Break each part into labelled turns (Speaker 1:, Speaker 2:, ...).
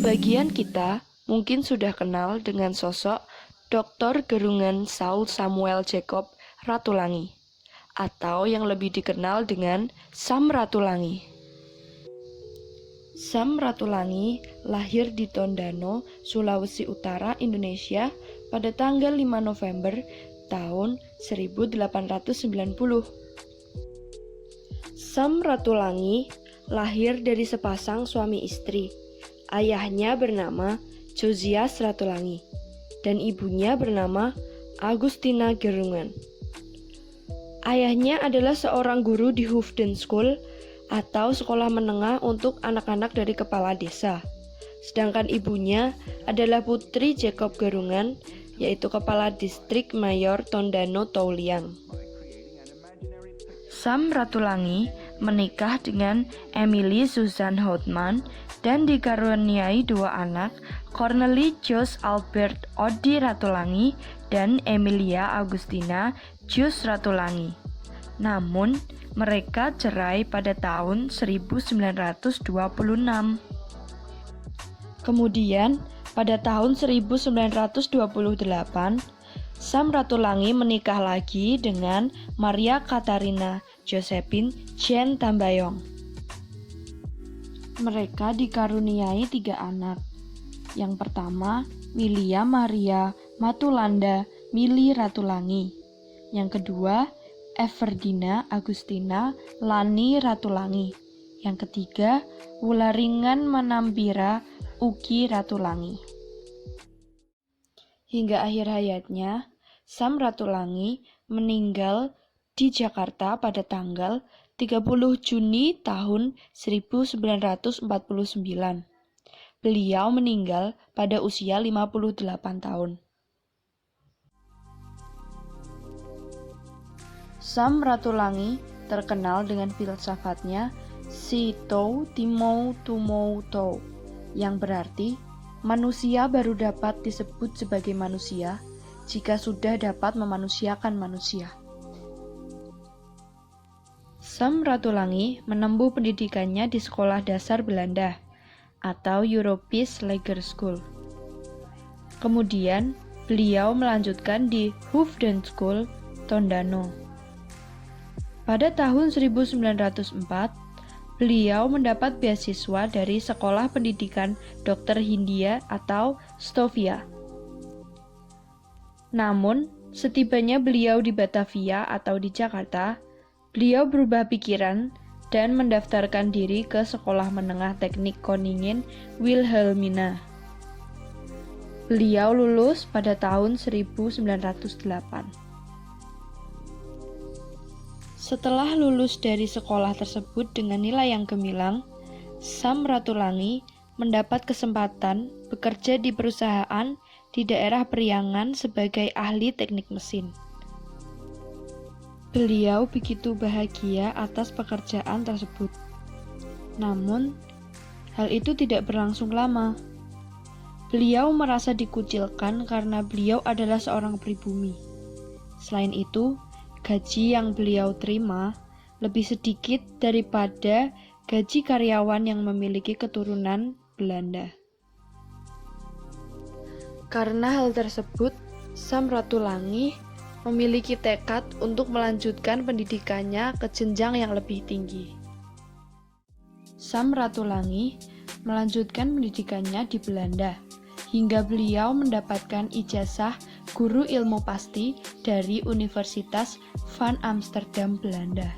Speaker 1: Sebagian kita mungkin sudah kenal dengan sosok Dr. Gerungan Saul Samuel Jacob Ratulangi, atau yang lebih dikenal dengan Sam Ratulangi. Sam Ratulangi lahir di Tondano, Sulawesi Utara, Indonesia pada tanggal 5 November tahun 1890. Sam Ratulangi lahir dari sepasang suami istri. Ayahnya bernama Josias Ratulangi dan ibunya bernama Agustina Gerungan. Ayahnya adalah seorang guru di Hoofden School atau sekolah menengah untuk anak-anak dari kepala desa. Sedangkan ibunya adalah Putri Jacob Gerungan, yaitu kepala distrik Mayor Tondano Touliang. Sam Ratulangi menikah dengan Emily Susan Houtman dan dikaruniai dua anak, Cornelie Jos Albert Odi Ratulangi dan Emilia Agustina Jus Ratulangi. Namun, mereka cerai pada tahun 1926. Kemudian, pada tahun 1928, Sam Ratulangi menikah lagi dengan Maria Katarina Josephine Jen Tambayong. Mereka dikaruniai 3 anak. Yang pertama, Milia Maria Matulanda Mili Ratulangi. Yang kedua, Everdina Agustina Lani Ratulangi. Yang ketiga, Wularingan Manampira Uki Ratulangi. Hingga akhir hayatnya, Sam Ratulangi meninggal di Jakarta pada tanggal 30 Juni tahun 1949. Beliau meninggal pada usia 58 tahun. Sam Ratulangi terkenal dengan filsafatnya Si Tou Timou Tumou Tou, yang berarti manusia baru dapat disebut sebagai manusia jika sudah dapat memanusiakan manusia. Sam Ratulangi menempuh pendidikannya di sekolah dasar Belanda atau Europese Lager School. Kemudian, beliau melanjutkan di Hoofden School, Tondano. Pada tahun 1904, beliau mendapat beasiswa dari Sekolah Pendidikan Dr. Hindia atau Stovia. Namun, setibanya beliau di Batavia atau di Jakarta, beliau berubah pikiran dan mendaftarkan diri ke Sekolah Menengah Teknik Koningen Wilhelmina. Beliau lulus pada tahun 1908. Setelah lulus dari sekolah tersebut dengan nilai yang gemilang, Sam Ratulangi mendapat kesempatan bekerja di perusahaan di daerah Priangan sebagai ahli teknik mesin. Beliau begitu bahagia atas pekerjaan tersebut. Namun, hal itu tidak berlangsung lama. Beliau merasa dikucilkan karena beliau adalah seorang pribumi. Selain itu, gaji yang beliau terima lebih sedikit daripada gaji karyawan yang memiliki keturunan Belanda. Karena hal tersebut, Sam Ratulangi memiliki tekad untuk melanjutkan pendidikannya ke jenjang yang lebih tinggi. Sam Ratulangi melanjutkan pendidikannya di Belanda, hingga beliau mendapatkan ijazah guru ilmu pasti dari Universitas van Amsterdam, Belanda.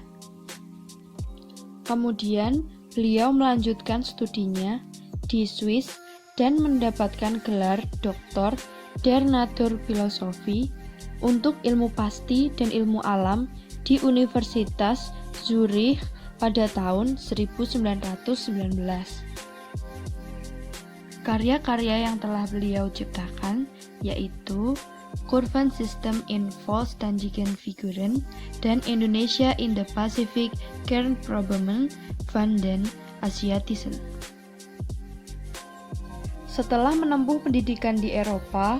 Speaker 1: Kemudian, beliau melanjutkan studinya di Swiss dan mendapatkan gelar Doktor der Natuurfilosofie untuk ilmu pasti dan ilmu alam di Universitas Zurich pada tahun 1919. Karya-karya yang telah beliau ciptakan yaitu Kurvensystem in Volksdanzigen-Figuren dan Indonesia in the Pacific Kernproblemen van den Aziatischen. Setelah menempuh pendidikan di Eropa,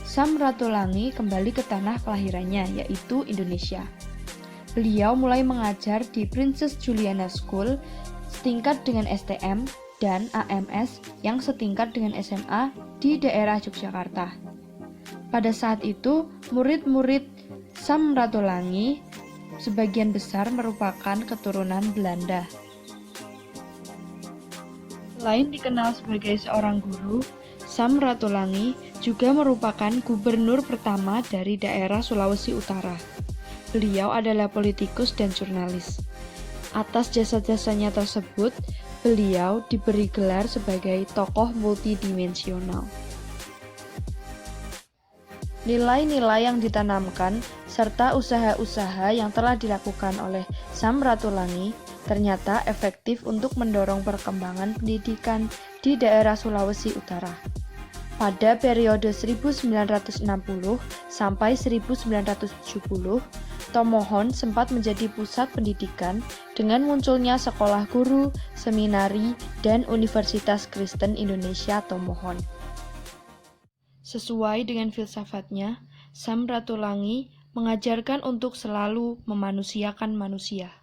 Speaker 1: Sam Ratulangi kembali ke tanah kelahirannya, yaitu Indonesia. Beliau mulai mengajar di Princess Juliana School setingkat dengan STM dan AMS yang setingkat dengan SMA di daerah Yogyakarta. Pada saat itu, murid-murid Samratulangi sebagian besar merupakan keturunan Belanda. Selain dikenal sebagai seorang guru, Samratulangi juga merupakan gubernur pertama dari daerah Sulawesi Utara. Beliau adalah politikus dan jurnalis. Atas jasa-jasanya tersebut, beliau diberi gelar sebagai tokoh multidimensional. Nilai-nilai yang ditanamkan serta usaha-usaha yang telah dilakukan oleh Samratulangi ternyata efektif untuk mendorong perkembangan pendidikan di daerah Sulawesi Utara. Pada periode 1960 sampai 1970, Tomohon sempat menjadi pusat pendidikan dengan munculnya sekolah guru, seminari, dan Universitas Kristen Indonesia Tomohon. Sesuai dengan filsafatnya, Samratulangi mengajarkan untuk selalu memanusiakan manusia.